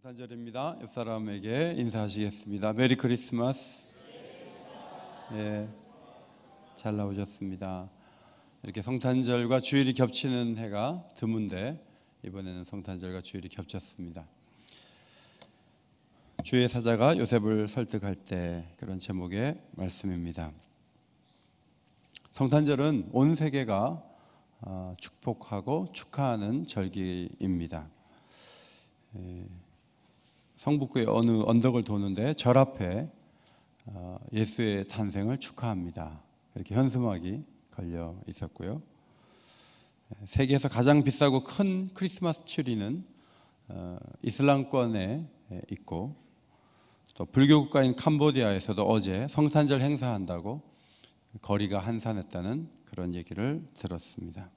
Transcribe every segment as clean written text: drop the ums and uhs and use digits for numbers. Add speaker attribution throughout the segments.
Speaker 1: 성탄절입니다. 옆 사람에게 인사하시겠습니다. 메리 크리스마스. 예, 잘 나오셨습니다. 이렇게 성탄절과 주일이 겹치는 해가 드문데 이번에는 성탄절과 주일이 겹쳤습니다. 주의 사자가 요셉을 설득할 때, 그런 제목의 말씀입니다. 성탄절은 온 세계가 축복하고 축하하는 절기입니다. 성북구의 어느 언덕을 도는데 절 앞에 예수의 탄생을 축하합니다. 이렇게 현수막이 걸려 있었고요. 세계에서 가장 비싸고 큰 크리스마스 트리는 이슬람권에 있고, 또 불교 국가인 캄보디아에서도 어제 성탄절 행사한다고 거리가 한산했다는 그런 얘기를 들었습니다.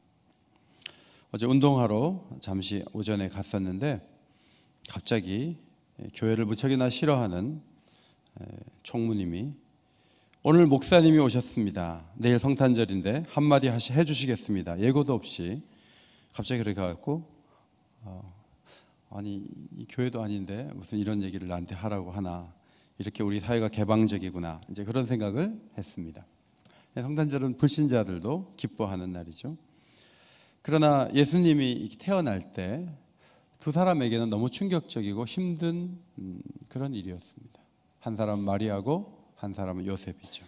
Speaker 1: 어제 운동하러 잠시 오전에 갔었는데 갑자기 교회를 무척이나 싫어하는 총무님이 오늘 목사님이 오셨습니다. 내일 성탄절인데 한마디 해주시겠습니다. 예고도 없이 갑자기 그렇게 가갖고 아니 이 교회도 아닌데 무슨 이런 얘기를 나한테 하라고 하나, 이렇게 우리 사회가 개방적이구나, 이제 그런 생각을 했습니다. 성탄절은 불신자들도 기뻐하는 날이죠. 그러나 예수님이 태어날 때 두 사람에게는 너무 충격적이고 힘든 그런 일이었습니다. 한 사람은 마리아고 한 사람은 요셉이죠.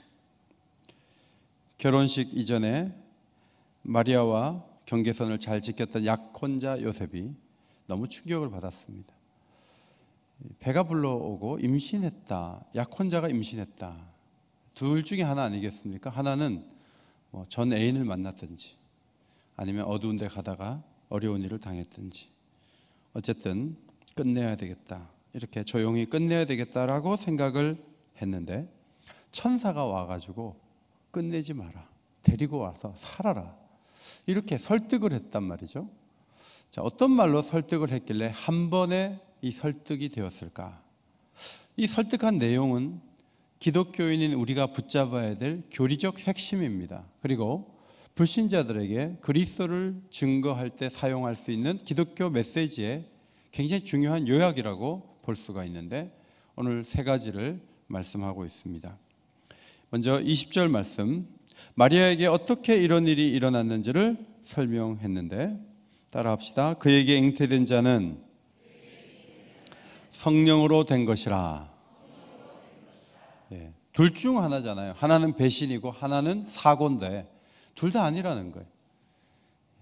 Speaker 1: 결혼식 이전에 마리아와 경계선을 잘 지켰던 약혼자 요셉이 너무 충격을 받았습니다. 배가 불러오고 임신했다, 약혼자가 임신했다, 둘 중에 하나 아니겠습니까? 하나는 전 애인을 만났든지 아니면 어두운 데 가다가 어려운 일을 당했든지, 어쨌든 끝내야 되겠다, 이렇게 조용히 끝내야 되겠다라고 생각을 했는데 천사가 와가지고 끝내지 마라, 데리고 와서 살아라, 이렇게 설득을 했단 말이죠. 자, 어떤 말로 설득을 했길래 한 번에 이 설득이 되었을까? 이 설득한 내용은 기독교인인 우리가 붙잡아야 될 교리적 핵심입니다. 그리고 불신자들에게 그리스도를 증거할 때 사용할 수 있는 기독교 메시지의 굉장히 중요한 요약이라고 볼 수가 있는데, 오늘 세 가지를 말씀하고 있습니다. 먼저 20절 말씀, 마리아에게 어떻게 이런 일이 일어났는지를 설명했는데 따라 합시다. 그에게 잉태된 자는 성령으로 된 것이라. 둘 중 하나잖아요. 하나는 배신이고 하나는 사고인데 둘 다 아니라는 거예요.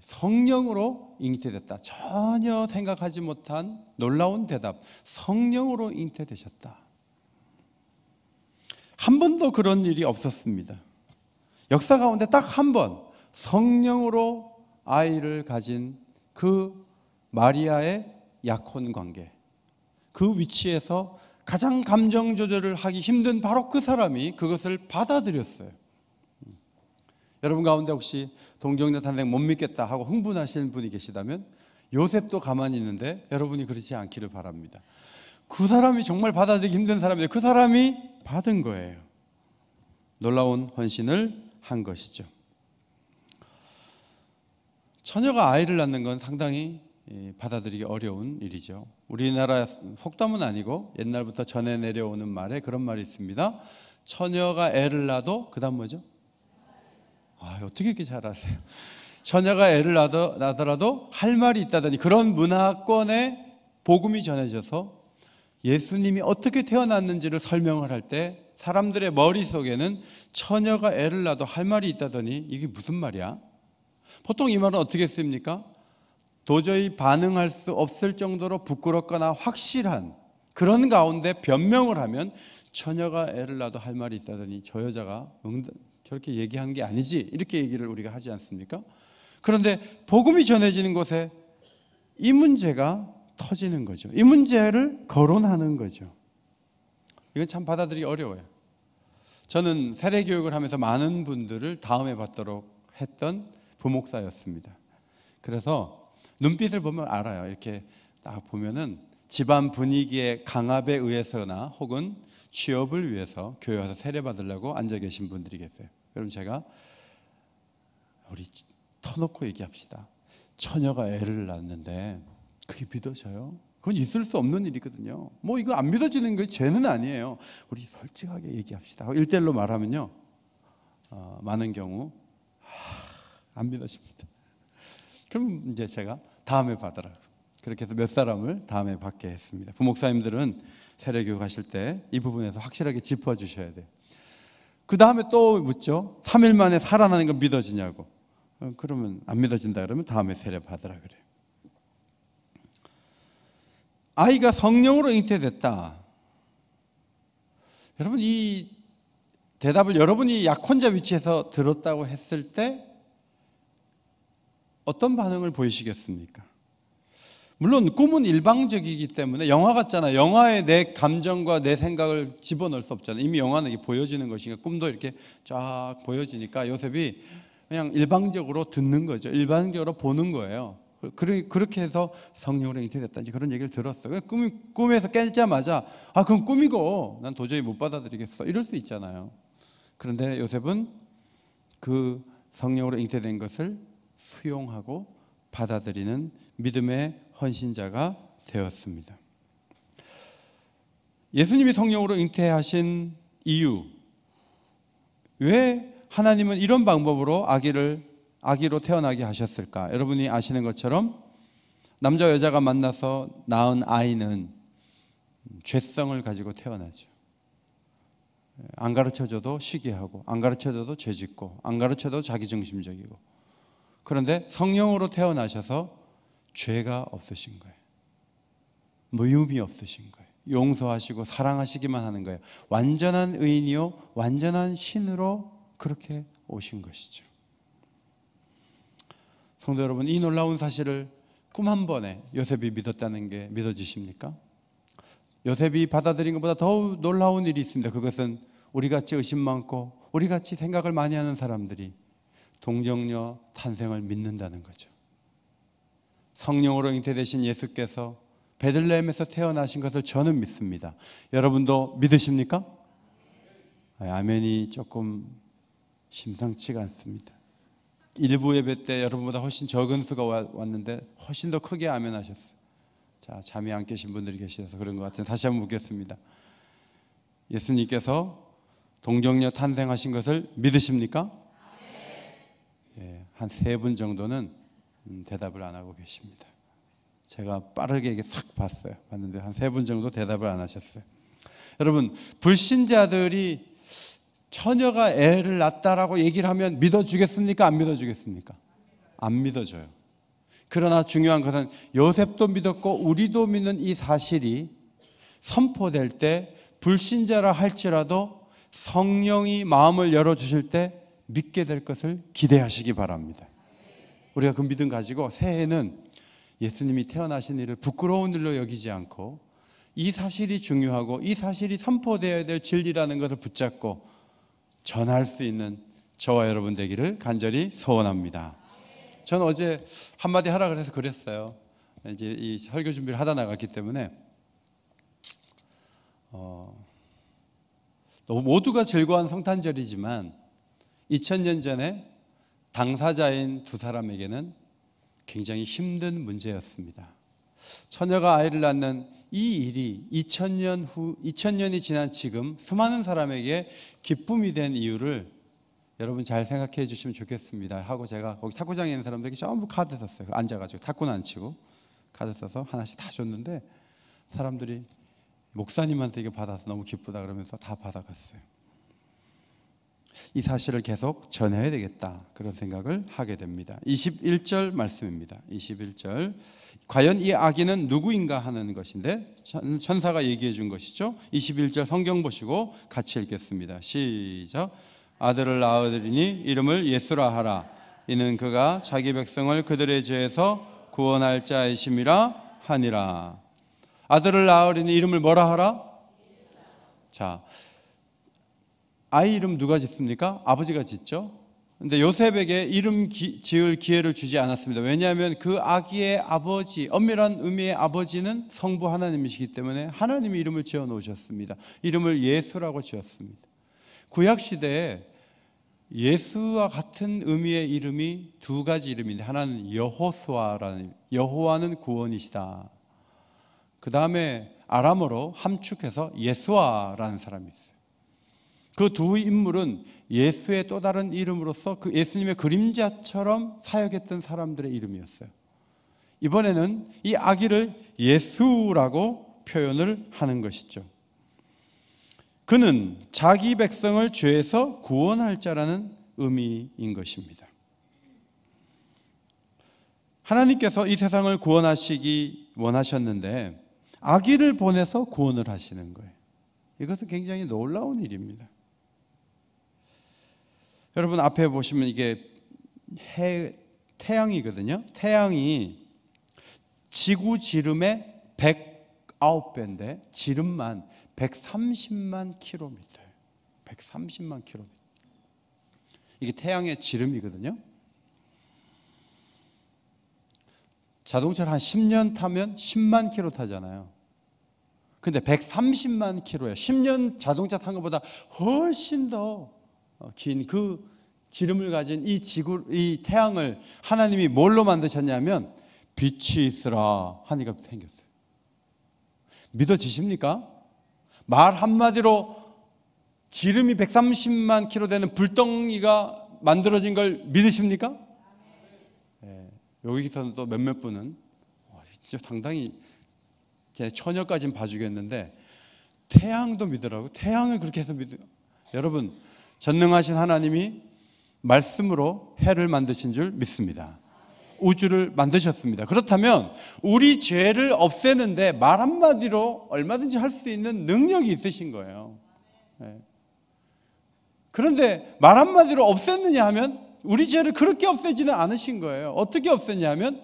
Speaker 1: 성령으로 잉태됐다. 전혀 생각하지 못한 놀라운 대답. 성령으로 잉태되셨다. 한 번도 그런 일이 없었습니다. 역사 가운데 딱 한 번 성령으로 아이를 가진 그 마리아의 약혼 관계, 그 위치에서 가장 감정 조절을 하기 힘든 바로 그 사람이 그것을 받아들였어요. 여러분 가운데 혹시 동정녀 탄생 못 믿겠다 하고 흥분하시는 분이 계시다면 요셉도 가만히 있는데 여러분이 그렇지 않기를 바랍니다. 그 사람이 정말 받아들이기 힘든 사람인데 그 사람이 받은 거예요. 놀라운 헌신을 한 것이죠. 처녀가 아이를 낳는 건 상당히 받아들이기 어려운 일이죠. 우리나라 속담은 아니고 옛날부터 전해 내려오는 말에 그런 말이 있습니다. 처녀가 애를 낳아도 그 다음 뭐죠? 어떻게 이렇게 잘 아세요? 처녀가 애를 낳더라도 할 말이 있다더니, 그런 문화권에 복음이 전해져서 예수님이 어떻게 태어났는지를 설명을 할 때 사람들의 머릿속에는 처녀가 애를 낳아도 할 말이 있다더니 이게 무슨 말이야? 보통 이 말은 어떻게 씁니까? 도저히 반응할 수 없을 정도로 부끄럽거나 확실한 그런 가운데 변명을 하면 처녀가 애를 낳아도 할 말이 있다더니 저 여자가 저렇게 얘기한 게 아니지, 이렇게 얘기를 우리가 하지 않습니까? 그런데 복음이 전해지는 곳에 이 문제가 터지는 거죠. 이 문제를 거론하는 거죠. 이건 참 받아들이기 어려워요. 저는 세례교육을 하면서 많은 분들을 다음에 받도록 했던 부목사였습니다. 그래서 눈빛을 보면 알아요. 이렇게 딱 보면은 집안 분위기의 강압에 의해서나 혹은 취업을 위해서 교회 와서 세례 받으려고 앉아 계신 분들이 계세요. 여러분, 제가 우리 터놓고 얘기합시다. 처녀가 애를 낳았는데 그게 믿어져요? 그건 있을 수 없는 일이거든요. 뭐 이거 안 믿어지는 게 죄는 아니에요. 우리 솔직하게 얘기합시다. 1대1로 말하면요, 많은 경우 안 믿어집니다. 그럼 이제 제가 다음에 받으라, 그렇게 해서 몇 사람을 다음에 받게 했습니다. 부목사님들은 세례교육 하실 때 이 부분에서 확실하게 짚어주셔야 돼요. 그 다음에 또 묻죠. 3일 만에 살아나는 건 믿어지냐고. 그러면 안 믿어진다 그러면 다음에 세례 받으라 그래요. 아이가 성령으로 잉태됐다. 여러분, 이 대답을 여러분이 약혼자 위치에서 들었다고 했을 때 어떤 반응을 보이시겠습니까? 물론 꿈은 일방적이기 때문에 영화 같잖아요. 영화에 내 감정과 내 생각을 집어넣을 수 없잖아요. 이미 영화는 이게 보여지는 것이니까, 꿈도 이렇게 쫙 보여지니까 요셉이 그냥 일방적으로 듣는 거죠. 일방적으로 보는 거예요. 그렇게 해서 성령으로 잉태됐다, 이제 그런 얘기를 들었어요. 꿈에서 깨자마자 그건 꿈이고 난 도저히 못 받아들이겠어, 이럴 수 있잖아요. 그런데 요셉은 그 성령으로 잉태된 것을 수용하고 받아들이는 믿음의 헌신자가 되었습니다. 예수님이 성령으로 잉태하신 이유, 왜 하나님은 이런 방법으로 아기로 태어나게 하셨을까? 여러분이 아시는 것처럼 남자 여자가 만나서 낳은 아이는 죄성을 가지고 태어나죠. 안 가르쳐줘도 시기하고, 안 가르쳐줘도 죄짓고, 안 가르쳐도 자기중심적이고. 그런데 성령으로 태어나셔서 죄가 없으신 거예요. 무유미 없으신 거예요. 용서하시고 사랑하시기만 하는 거예요. 완전한 의인이요 완전한 신으로 그렇게 오신 것이죠. 성도 여러분, 이 놀라운 사실을 꿈 한 번에 요셉이 믿었다는 게 믿어지십니까? 요셉이 받아들인 것보다 더 놀라운 일이 있습니다. 그것은 우리같이 의심 많고 우리같이 생각을 많이 하는 사람들이 동정녀 탄생을 믿는다는 거죠. 성령으로 잉태되신 예수께서 베들레헴에서 태어나신 것을 저는 믿습니다. 여러분도 믿으십니까? 아멘이 조금 심상치가 않습니다. 일부 예배 때 여러분보다 훨씬 적은 수가 왔는데 훨씬 더 크게 아멘 하셨어요. 자, 잠이 안 깨신 분들이 계셔서 그런 것 같은데 다시 한번 묻겠습니다. 예수님께서 동정녀 탄생하신 것을 믿으십니까? 예, 한 3분 정도는 대답을 안 하고 계십니다. 제가 빠르게 이게 싹 봤는데 한 3분 정도 대답을 안 하셨어요. 여러분, 불신자들이 처녀가 애를 낳았다라고 얘기를 하면 믿어주겠습니까? 안 믿어주겠습니까? 안 믿어줘요. 그러나 중요한 것은 요셉도 믿었고 우리도 믿는 이 사실이 선포될 때 불신자라 할지라도 성령이 마음을 열어주실 때 믿게 될 것을 기대하시기 바랍니다. 우리가 그 믿음 가지고 새해에는 예수님이 태어나신 일을 부끄러운 일로 여기지 않고 이 사실이 중요하고 이 사실이 선포되어야 될 진리라는 것을 붙잡고 전할 수 있는 저와 여러분 되기를 간절히 소원합니다. 저는 어제 한마디 하라 그래서 그랬어요. 이제 이 설교 준비를 하다 나갔기 때문에 모두가 즐거운 성탄절이지만 2000년 전에 당사자인 2사람에게는 굉장히 힘든 문제였습니다. 처녀가 아이를 낳는 이 일이 2000년이 지난 지금 수많은 사람에게 기쁨이 된 이유를 여러분 잘 생각해 주시면 좋겠습니다 하고, 제가 거기 탁구장에 있는 사람들에게 전부 카드 썼어요. 앉아가지고 탁구는 안 치고 카드 써서 하나씩 다 줬는데 사람들이 목사님한테 이거 받아서 너무 기쁘다 그러면서 다 받아갔어요. 이 사실을 계속 전해야 되겠다, 그런 생각을 하게 됩니다. 21절 말씀입니다. 21절, 과연 이 아기는 누구인가 하는 것인데 천사가 얘기해 준 것이죠. 21절 성경 보시고 같이 읽겠습니다. 시작. 아들을 낳으리니 이름을 예수라 하라. 이는 그가 자기 백성을 그들의 죄에서 구원할 자이심이라 하니라. 아들을 낳으리니 이름을 뭐라 하라? 자, 아이 이름 누가 짓습니까? 아버지가 짓죠. 근데 요셉에게 이름 지을 기회를 주지 않았습니다. 왜냐하면 그 아기의 아버지, 엄밀한 의미의 아버지는 성부 하나님이시기 때문에 하나님이 이름을 지어 놓으셨습니다. 이름을 예수라고 지었습니다. 구약시대에 예수와 같은 의미의 이름이 2가지 이름인데, 하나는 여호수아라는, 여호와는 구원이시다. 그 다음에 아람어로 함축해서 예수아라는 사람이 있어요. 그 두 인물은 예수의 또 다른 이름으로서 그 예수님의 그림자처럼 사역했던 사람들의 이름이었어요. 이번에는 이 아기를 예수라고 표현을 하는 것이죠. 그는 자기 백성을 죄에서 구원할 자라는 의미인 것입니다. 하나님께서 이 세상을 구원하시기 원하셨는데 아기를 보내서 구원을 하시는 거예요. 이것은 굉장히 놀라운 일입니다. 여러분 앞에 보시면 이게 태양이거든요. 태양이 지구 지름의 109배인데 지름만 130만 킬로미터예요. 130만 킬로미터. 이게 태양의 지름이거든요. 자동차를 한 10년 타면 10만 킬로 타잖아요. 근데 130만 킬로예요. 10년 자동차 탄 것보다 훨씬 더 긴 그 지름을 가진 이 태양을 하나님이 뭘로 만드셨냐면 빛이 있으라 하니까 생겼어요. 믿어지십니까? 말 한마디로 지름이 130만 킬로 되는 불덩이가 만들어진 걸 믿으십니까? 네. 여기서는 또 몇몇 분은 진짜 상당히 제 처녀까지는 봐주겠는데 태양도 믿으라고? 태양을 그렇게 해서 여러분 전능하신 하나님이 말씀으로 해를 만드신 줄 믿습니다. 우주를 만드셨습니다. 그렇다면 우리 죄를 없애는데 말 한마디로 얼마든지 할 수 있는 능력이 있으신 거예요. 네. 그런데 말 한마디로 없앴느냐 하면 우리 죄를 그렇게 없애지는 않으신 거예요. 어떻게 없앴냐 하면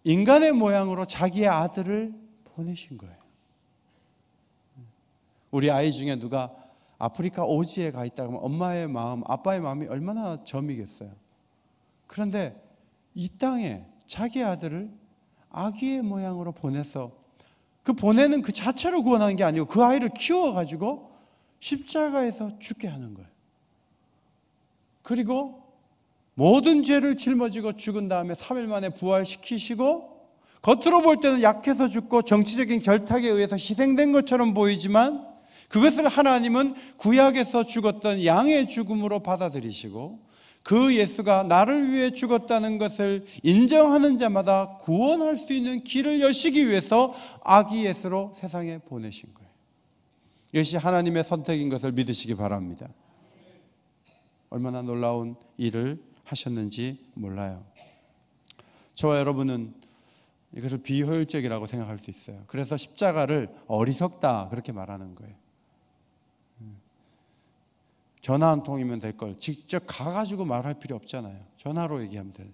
Speaker 1: 인간의 모양으로 자기의 아들을 보내신 거예요. 우리 아이 중에 누가 아프리카 오지에 가 있다 그러면 엄마의 마음, 아빠의 마음이 얼마나 점이겠어요. 그런데 이 땅에 자기 아들을 아기의 모양으로 보내서 그 보내는 그 자체로 구원하는 게 아니고 그 아이를 키워가지고 십자가에서 죽게 하는 거예요. 그리고 모든 죄를 짊어지고 죽은 다음에 3일 만에 부활시키시고 겉으로 볼 때는 약해서 죽고 정치적인 결탁에 의해서 희생된 것처럼 보이지만 그것을 하나님은 구약에서 죽었던 양의 죽음으로 받아들이시고 그 예수가 나를 위해 죽었다는 것을 인정하는 자마다 구원할 수 있는 길을 여시기 위해서 아기 예수로 세상에 보내신 거예요. 이것이 하나님의 선택인 것을 믿으시기 바랍니다. 얼마나 놀라운 일을 하셨는지 몰라요. 저와 여러분은 이것을 비효율적이라고 생각할 수 있어요. 그래서 십자가를 어리석다 그렇게 말하는 거예요. 전화 한 통이면 될 걸 직접 가가지고 말할 필요 없잖아요. 전화로 얘기하면 돼요.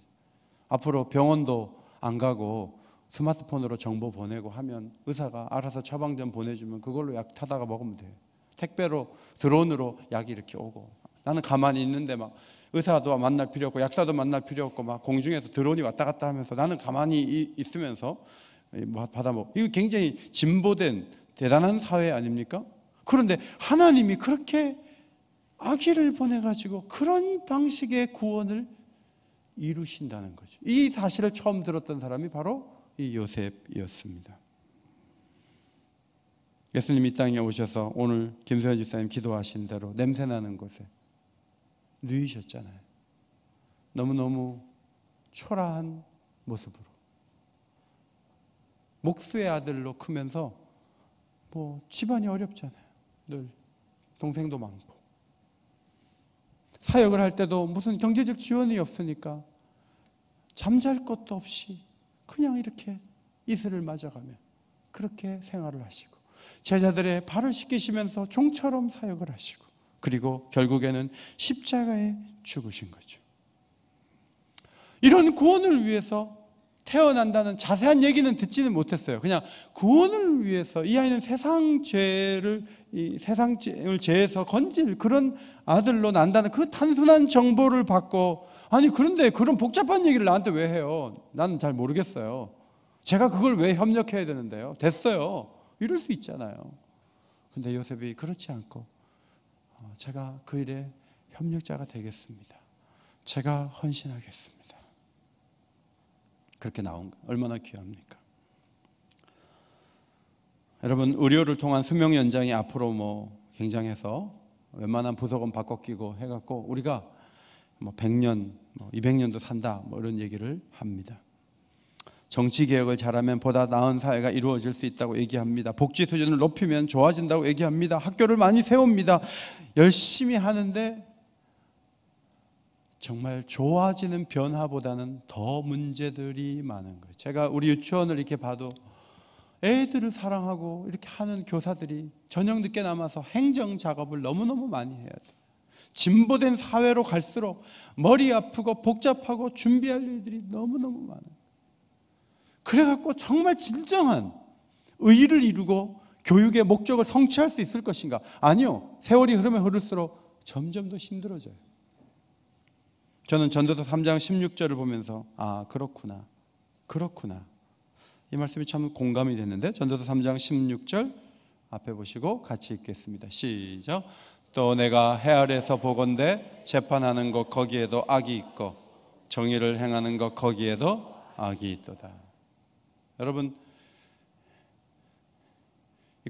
Speaker 1: 앞으로 병원도 안 가고 스마트폰으로 정보 보내고 하면 의사가 알아서 처방전 보내주면 그걸로 약 타다가 먹으면 돼요. 택배로 드론으로 약이 이렇게 오고 나는 가만히 있는데 막 의사도 만날 필요 없고 약사도 만날 필요 없고 막 공중에서 드론이 왔다 갔다 하면서 나는 가만히 있으면서 받아먹고 이거 굉장히 진보된 대단한 사회 아닙니까? 그런데 하나님이 그렇게 아기를 보내가지고 그런 방식의 구원을 이루신다는 거죠. 이 사실을 처음 들었던 사람이 바로 이 요셉이었습니다. 예수님이 이 땅에 오셔서 오늘 김소연 집사님 기도하신 대로 냄새나는 곳에 누이셨잖아요. 너무너무 초라한 모습으로 목수의 아들로 크면서 집안이 어렵잖아요. 늘 동생도 많고 사역을 할 때도 무슨 경제적 지원이 없으니까 잠잘 것도 없이 그냥 이렇게 이슬을 맞아가며 그렇게 생활을 하시고 제자들의 발을 씻기시면서 종처럼 사역을 하시고 그리고 결국에는 십자가에 죽으신 거죠. 이런 구원을 위해서 태어난다는 자세한 얘기는 듣지는 못했어요. 그냥 구원을 위해서 이 아이는 세상 죄를 죄에서 건질 그런 아들로 난다는 그 단순한 정보를 받고 아니 그런데 그런 복잡한 얘기를 나한테 왜 해요? 나는 잘 모르겠어요. 제가 그걸 왜 협력해야 되는데요? 됐어요. 이럴 수 있잖아요. 근데 요셉이 그렇지 않고 제가 그 일에 협력자가 되겠습니다. 제가 헌신하겠습니다. 그렇게 나온 거 얼마나 귀합니까? 여러분, 의료를 통한 수명 연장이 앞으로 굉장해서 웬만한 부속은 바꿔 끼고 해갖고 우리가 100년, 200년도 산다 이런 얘기를 합니다. 정치 개혁을 잘하면 보다 나은 사회가 이루어질 수 있다고 얘기합니다. 복지 수준을 높이면 좋아진다고 얘기합니다. 학교를 많이 세웁니다. 열심히 하는데 정말 좋아지는 변화보다는 더 문제들이 많은 거예요. 제가 우리 유치원을 이렇게 봐도 애들을 사랑하고 이렇게 하는 교사들이 저녁 늦게 남아서 행정 작업을 너무너무 많이 해야 돼요. 진보된 사회로 갈수록 머리 아프고 복잡하고 준비할 일들이 너무너무 많아요. 그래갖고 정말 진정한 의의를 이루고 교육의 목적을 성취할 수 있을 것인가? 아니요. 세월이 흐르면 흐를수록 점점 더 힘들어져요. 저는 전도서 3장 16절을 보면서 그렇구나 이 말씀이 참 공감이 됐는데, 전도서 3장 16절 앞에 보시고 같이 읽겠습니다. 시작. 또 내가 해 아래에서 보건대 재판하는 것 거기에도 악이 있고 정의를 행하는 것 거기에도 악이 있도다. 여러분,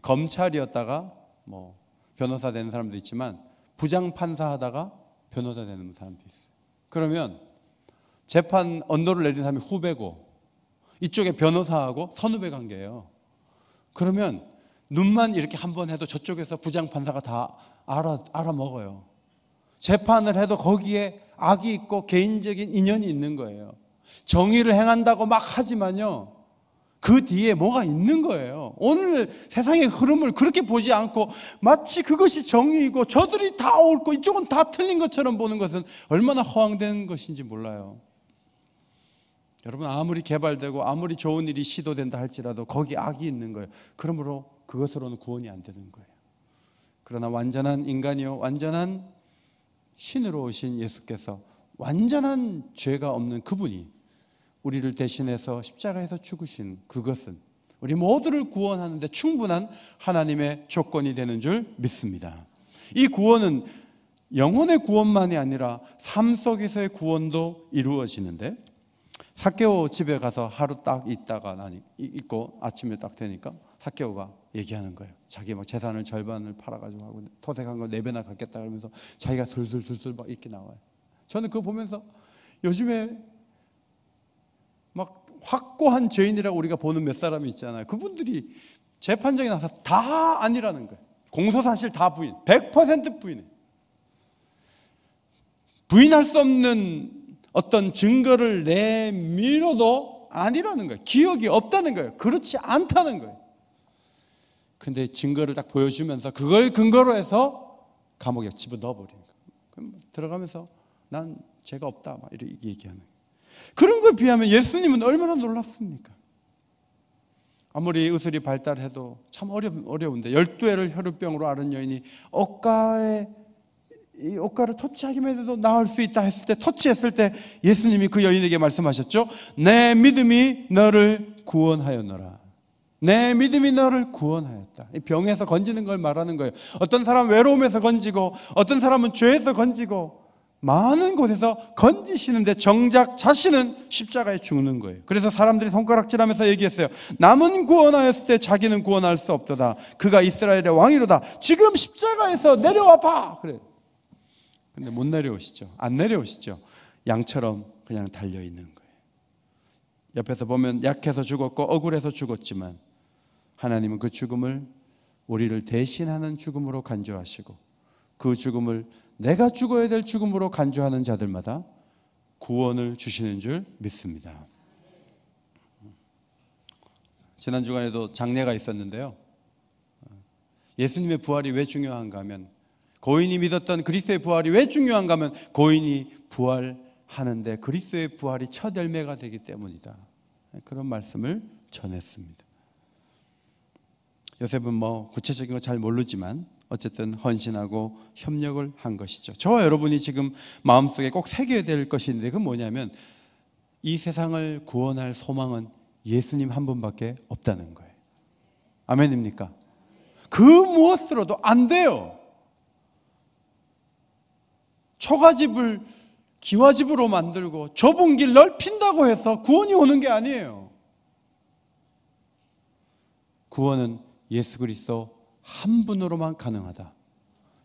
Speaker 1: 검찰이었다가 변호사 되는 사람도 있지만 부장판사 하다가 변호사 되는 사람도 있어요. 그러면 재판 언도를 내린 사람이 후배고 이쪽에 변호사하고 선후배 관계예요. 그러면 눈만 이렇게 한번 해도 저쪽에서 부장판사가 다 알아먹어요. 재판을 해도 거기에 악이 있고 개인적인 인연이 있는 거예요. 정의를 행한다고 막 하지만요, 그 뒤에 뭐가 있는 거예요. 오늘 세상의 흐름을 그렇게 보지 않고 마치 그것이 정의이고 저들이 다 옳고 이쪽은 다 틀린 것처럼 보는 것은 얼마나 허황된 것인지 몰라요. 여러분, 아무리 개발되고 아무리 좋은 일이 시도된다 할지라도 거기 악이 있는 거예요. 그러므로 그것으로는 구원이 안 되는 거예요. 그러나 완전한 인간이요 완전한 신으로 오신 예수께서, 완전한 죄가 없는 그분이 우리를 대신해서 십자가에서 죽으신 그것은 우리 모두를 구원하는데 충분한 하나님의 조건이 되는 줄 믿습니다. 이 구원은 영혼의 구원만이 아니라 삶 속에서의 구원도 이루어지는데, 삭개오 집에 가서 하루 딱 있다가 있고 아침에 딱 되니까 삭개오가 얘기하는 거예요. 자기 재산을 절반을 팔아가지고 하고 토색한 거 4배나 갚겠다 그러면서 자기가 술술술술 막 이렇게 나와요. 저는 그거 보면서 요즘에 막 확고한 죄인이라고 우리가 보는 몇 사람이 있잖아요. 그분들이 재판정에 나서 다 아니라는 거예요. 공소사실 다 부인, 100% 부인해. 부인할 수 없는 어떤 증거를 내밀어도 아니라는 거예요. 기억이 없다는 거예요. 그렇지 않다는 거예요. 근데 증거를 딱 보여주면서 그걸 근거로 해서 감옥에 집어넣어버리는 거예요. 들어가면서 난 죄가 없다 막 이렇게 얘기하는 거예요. 그런 거에 비하면 예수님은 얼마나 놀랍습니까? 아무리 의술이 발달해도 참 어려운데 12해를 혈우병으로 앓은 여인이 이 옷가를 터치하기만 해도 나을 수 있다 했을 때, 터치했을 때 예수님이 그 여인에게 말씀하셨죠. 내 믿음이 너를 구원하였노라. 내 믿음이 너를 구원하였다. 이 병에서 건지는 걸 말하는 거예요. 어떤 사람은 외로움에서 건지고 어떤 사람은 죄에서 건지고 많은 곳에서 건지시는데 정작 자신은 십자가에 죽는 거예요. 그래서 사람들이 손가락질하면서 얘기했어요. 남은 구원하였을 때 자기는 구원할 수 없도다. 그가 이스라엘의 왕이로다. 지금 십자가에서 내려와 봐. 그래. 근데 못 내려오시죠. 안 내려오시죠. 양처럼 그냥 달려있는 거예요. 옆에서 보면 약해서 죽었고 억울해서 죽었지만 하나님은 그 죽음을 우리를 대신하는 죽음으로 간주하시고 그 죽음을 내가 죽어야 될 죽음으로 간주하는 자들마다 구원을 주시는 줄 믿습니다. 지난 주간에도 장례가 있었는데요. 예수님의 부활이 왜 중요한가 하면, 고인이 믿었던 그리스도의 부활이 왜 중요한가 하면 고인이 부활하는데 그리스도의 부활이 첫 열매가 되기 때문이다. 그런 말씀을 전했습니다. 요셉은 구체적인 거 잘 모르지만 어쨌든 헌신하고 협력을 한 것이죠. 저와 여러분이 지금 마음속에 꼭 새겨야 될 것인데 그건 뭐냐면 이 세상을 구원할 소망은 예수님 한 분밖에 없다는 거예요. 아멘입니까? 그 무엇으로도 안 돼요. 초가집을 기와집으로 만들고 좁은 길 넓힌다고 해서 구원이 오는 게 아니에요. 구원은 예수 그리스도 한 분으로만 가능하다.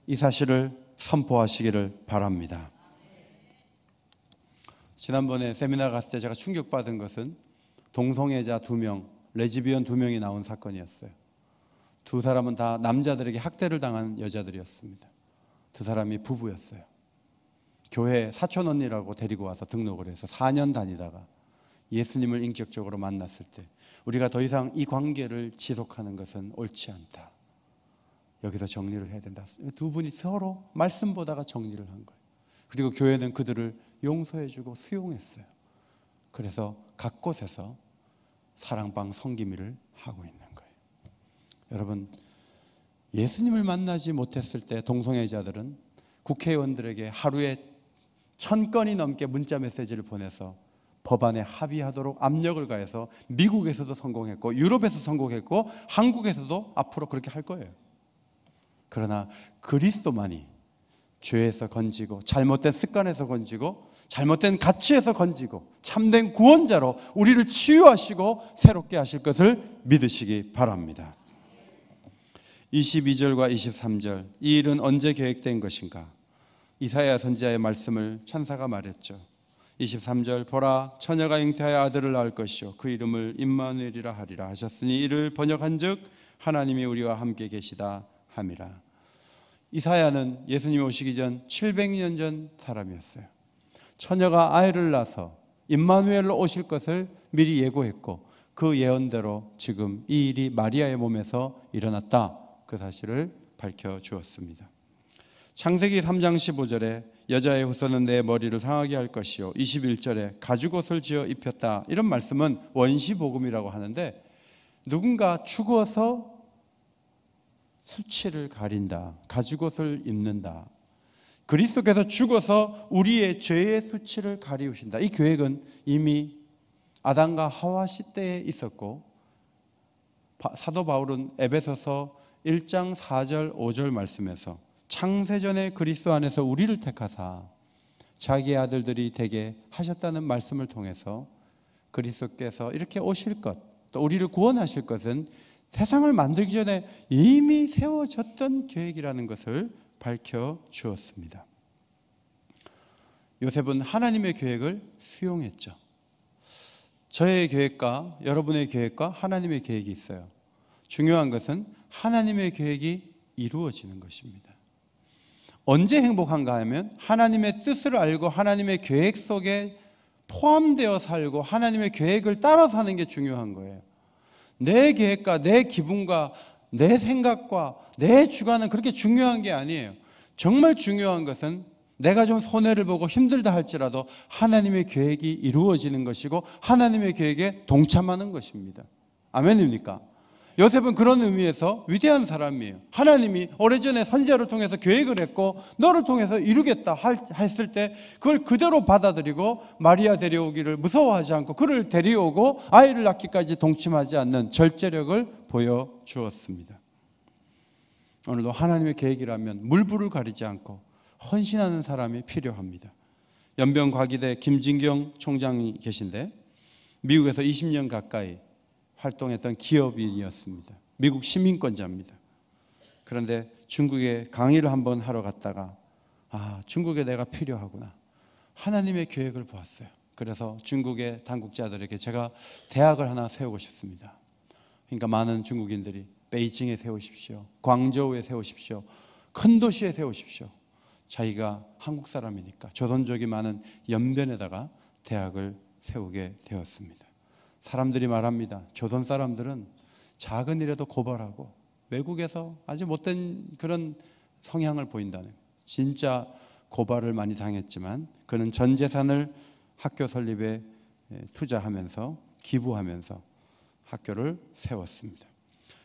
Speaker 1: 이 사실을 선포하시기를 바랍니다. 지난번에 세미나 갔을 때 제가 충격받은 것은 동성애자 2명, 레즈비언 2명이 나온 사건이었어요. 두 사람은 다 남자들에게 학대를 당한 여자들이었습니다. 두 사람이 부부였어요. 교회 사촌 언니라고 데리고 와서 등록을 해서 4년 다니다가 예수님을 인격적으로 만났을 때 우리가 더 이상 이 관계를 지속하는 것은 옳지 않다. 여기서 정리를 해야 된다. 두 분이 서로 말씀 보다가 정리를 한 거예요. 그리고 교회는 그들을 용서해주고 수용했어요. 그래서 각 곳에서 사랑방 성기미를 하고 있는 거예요. 여러분, 예수님을 만나지 못했을 때 동성애자들은 국회의원들에게 하루에 1000건이 넘게 문자 메시지를 보내서 법안에 합의하도록 압력을 가해서 미국에서도 성공했고 유럽에서 성공했고 한국에서도 앞으로 그렇게 할 거예요. 그러나 그리스도만이 죄에서 건지고 잘못된 습관에서 건지고 잘못된 가치에서 건지고 참된 구원자로 우리를 치유하시고 새롭게 하실 것을 믿으시기 바랍니다. 22절과 23절, 이 일은 언제 계획된 것인가? 이사야 선지자의 말씀을 천사가 말했죠. 23절, 보라 처녀가 잉태하여 아들을 낳을 것이요 그 이름을 임마누엘이라 하리라 하셨으니 이를 번역한즉 하나님이 우리와 함께 계시다 함이라. 이사야는 예수님이 오시기 전 700년 전 사람이었어요. 처녀가 아이를 낳아서 임마누엘로 오실 것을 미리 예고했고 그 예언대로 지금 이 일이 마리아의 몸에서 일어났다. 그 사실을 밝혀주었습니다. 창세기 3장 15절에 여자의 후손은 내 머리를 상하게 할 것이요 21절에 가죽옷을 지어 입혔다. 이런 말씀은 원시복음이라고 하는데 누군가 죽어서 수치를 가린다. 가죽옷을 입는다. 그리스도께서 죽어서 우리의 죄의 수치를 가리우신다. 이 계획은 이미 아담과 하와 시대에 있었고 사도 바울은 에베소서 1장 4절 5절 말씀에서 창세전에 그리스도 안에서 우리를 택하사 자기의 아들들이 되게 하셨다는 말씀을 통해서 그리스도께서 이렇게 오실 것, 또 우리를 구원하실 것은 세상을 만들기 전에 이미 세워졌던 계획이라는 것을 밝혀주었습니다. 요셉은 하나님의 계획을 수용했죠. 저의 계획과 여러분의 계획과 하나님의 계획이 있어요. 중요한 것은 하나님의 계획이 이루어지는 것입니다. 언제 행복한가 하면 하나님의 뜻을 알고 하나님의 계획 속에 포함되어 살고 하나님의 계획을 따라 사는 게 중요한 거예요. 내 계획과 내 기분과 내 생각과 내 주관은 그렇게 중요한 게 아니에요. 정말 중요한 것은 내가 좀 손해를 보고 힘들다 할지라도 하나님의 계획이 이루어지는 것이고 하나님의 계획에 동참하는 것입니다. 아멘입니까? 요셉은 그런 의미에서 위대한 사람이에요. 하나님이 오래전에 선지자를 통해서 계획을 했고 너를 통해서 이루겠다 했을 때 그걸 그대로 받아들이고 마리아 데려오기를 무서워하지 않고 그를 데려오고 아이를 낳기까지 동침하지 않는 절제력을 보여주었습니다. 오늘도 하나님의 계획이라면 물불을 가리지 않고 헌신하는 사람이 필요합니다. 연변과기대 김진경 총장이 계신데 미국에서 20년 가까이 활동했던 기업인이었습니다. 미국 시민권자입니다. 그런데 중국에 강의를 한번 하러 갔다가 중국에 내가 필요하구나. 하나님의 계획을 보았어요. 그래서 중국의 당국자들에게 제가 대학을 하나 세우고 싶습니다. 그러니까 많은 중국인들이 베이징에 세우십시오. 광저우에 세우십시오. 큰 도시에 세우십시오. 자기가 한국 사람이니까 조선족이 많은 연변에다가 대학을 세우게 되었습니다. 사람들이 말합니다. 조선 사람들은 작은 일에도 고발하고 외국에서 아주 못된 그런 성향을 보인다는, 진짜 고발을 많이 당했지만 그는 전 재산을 학교 설립에 투자하면서 기부하면서 학교를 세웠습니다.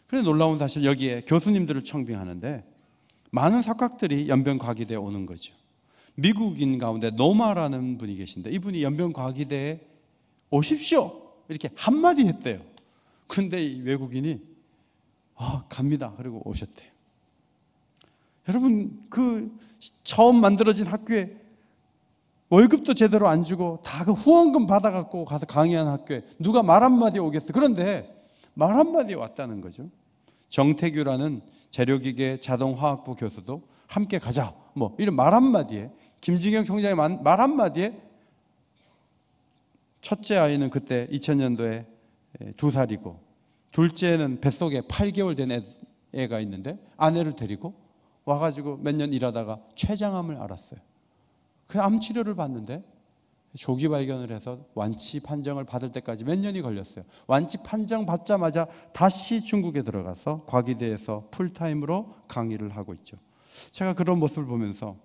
Speaker 1: 그런데 놀라운 사실, 여기에 교수님들을 청빙하는데 많은 석학들이 연변과기대에 오는 거죠. 미국인 가운데 노마라는 분이 계신데 이분이 연변과기대에 오십시오 이렇게 한마디 했대요. 근데 이 외국인이 갑니다 그리고 오셨대요. 여러분, 그 처음 만들어진 학교에 월급도 제대로 안 주고 다 그 후원금 받아갖고 가서 강의한 학교에 누가 말 한마디 오겠어요. 그런데 말 한마디에 왔다는 거죠. 정태규라는 재료기계 자동화학부 교수도 함께 가자 뭐 이런 말 한마디에, 김진경 총장의 말 한마디에 첫째 아이는 그때 2000년도에 2살이고 둘째는 뱃속에 8개월 된 애가 있는데 아내를 데리고 와가지고 몇 년 일하다가 췌장암을 앓았어요. 그 암 치료를 받는데 조기 발견을 해서 완치 판정을 받을 때까지 몇 년이 걸렸어요. 완치 판정 받자마자 다시 중국에 들어가서 과기대에서 풀타임으로 강의를 하고 있죠. 제가 그런 모습을 보면서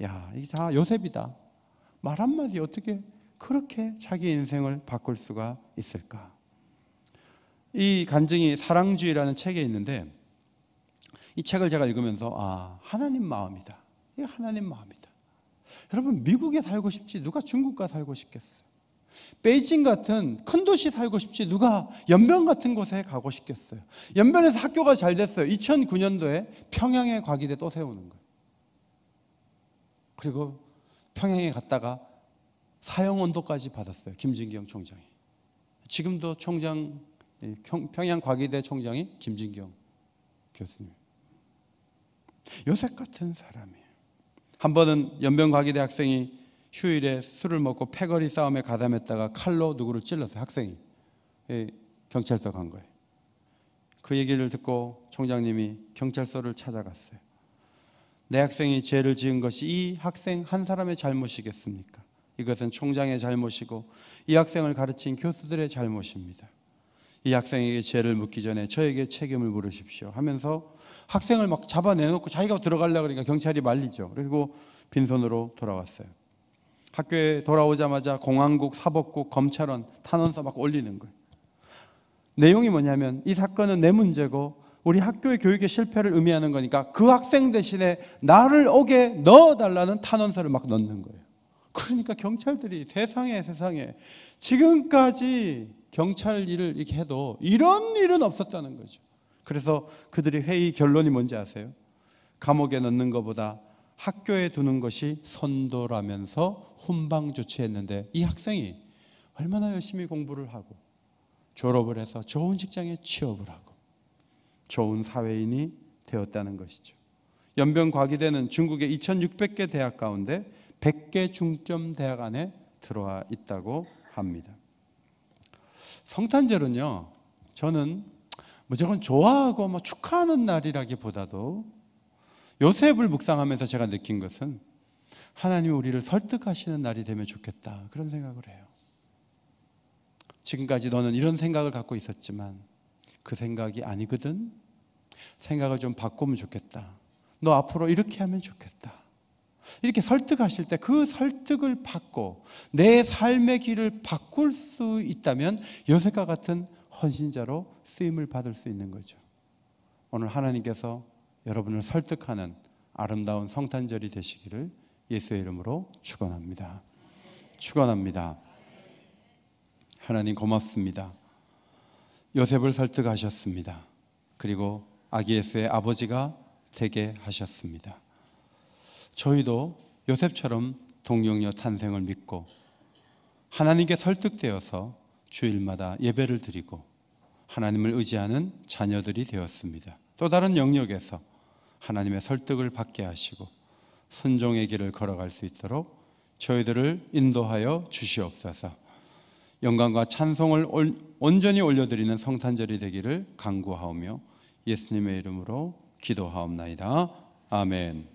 Speaker 1: 야, 이게 다 요셉이다. 말 한마디 어떻게 그렇게 자기 인생을 바꿀 수가 있을까? 이 간증이 사랑주의라는 책에 있는데 이 책을 제가 읽으면서 하나님 마음이다. 이게 하나님 마음이다. 여러분, 미국에 살고 싶지 누가 중국 가 살고 싶겠어요? 베이징 같은 큰 도시 살고 싶지 누가 연변 같은 곳에 가고 싶겠어요? 연변에서 학교가 잘 됐어요. 2009년도에 평양에 과기대 또 세우는 거예요. 그리고 평양에 갔다가 사형언도까지 받았어요. 김진경 총장이. 지금도 총장, 평양 과기대 총장이 김진경 교수님. 요셉 같은 사람이에요. 한 번은 연변과기대 학생이 휴일에 술을 먹고 패거리 싸움에 가담했다가 칼로 누구를 찔렀어요. 학생이. 경찰서 간 거예요. 그 얘기를 듣고 총장님이 경찰서를 찾아갔어요. 내 학생이 죄를 지은 것이 이 학생 한 사람의 잘못이겠습니까? 이것은 총장의 잘못이고 이 학생을 가르친 교수들의 잘못입니다. 이 학생에게 죄를 묻기 전에 저에게 책임을 물으십시오 하면서 학생을 막 잡아내놓고 자기가 들어가려고 그러니까 경찰이 말리죠. 그리고 빈손으로 돌아왔어요. 학교에 돌아오자마자 공안국, 사법국, 검찰원, 탄원서 막 올리는 거예요. 내용이 뭐냐면 이 사건은 내 문제고 우리 학교의 교육의 실패를 의미하는 거니까 그 학생 대신에 나를 옥에 넣어달라는 탄원서를 막 넣는 거예요. 그러니까 경찰들이 세상에 지금까지 경찰 일을 이렇게 해도 이런 일은 없었다는 거죠. 그래서 그들이 회의 결론이 뭔지 아세요? 감옥에 넣는 것보다 학교에 두는 것이 선도라면서 훈방 조치했는데 이 학생이 얼마나 열심히 공부를 하고 졸업을 해서 좋은 직장에 취업을 하고 좋은 사회인이 되었다는 것이죠. 연변과기대는 중국의 2600개 대학 가운데 100개 중점 대학 안에 들어와 있다고 합니다. 성탄절은요, 저는 무조건 좋아하고 축하하는 날이라기보다도 요셉을 묵상하면서 제가 느낀 것은 하나님이 우리를 설득하시는 날이 되면 좋겠다, 그런 생각을 해요. 지금까지 너는 이런 생각을 갖고 있었지만 그 생각이 아니거든. 생각을 좀 바꾸면 좋겠다. 너 앞으로 이렇게 하면 좋겠다. 이렇게 설득하실 때 그 설득을 받고 내 삶의 길을 바꿀 수 있다면 요셉과 같은 헌신자로 쓰임을 받을 수 있는 거죠. 오늘 하나님께서 여러분을 설득하는 아름다운 성탄절이 되시기를 예수의 이름으로 축원합니다. 축원합니다. 하나님 고맙습니다. 요셉을 설득하셨습니다. 그리고 아기 예수의 아버지가 되게 하셨습니다. 저희도 요셉처럼 동령녀 탄생을 믿고 하나님께 설득되어서 주일마다 예배를 드리고 하나님을 의지하는 자녀들이 되었습니다. 또 다른 영역에서 하나님의 설득을 받게 하시고 순종의 길을 걸어갈 수 있도록 저희들을 인도하여 주시옵소서. 영광과 찬송을 온전히 올려드리는 성탄절이 되기를 간구하오며 예수님의 이름으로 기도하옵나이다. 아멘.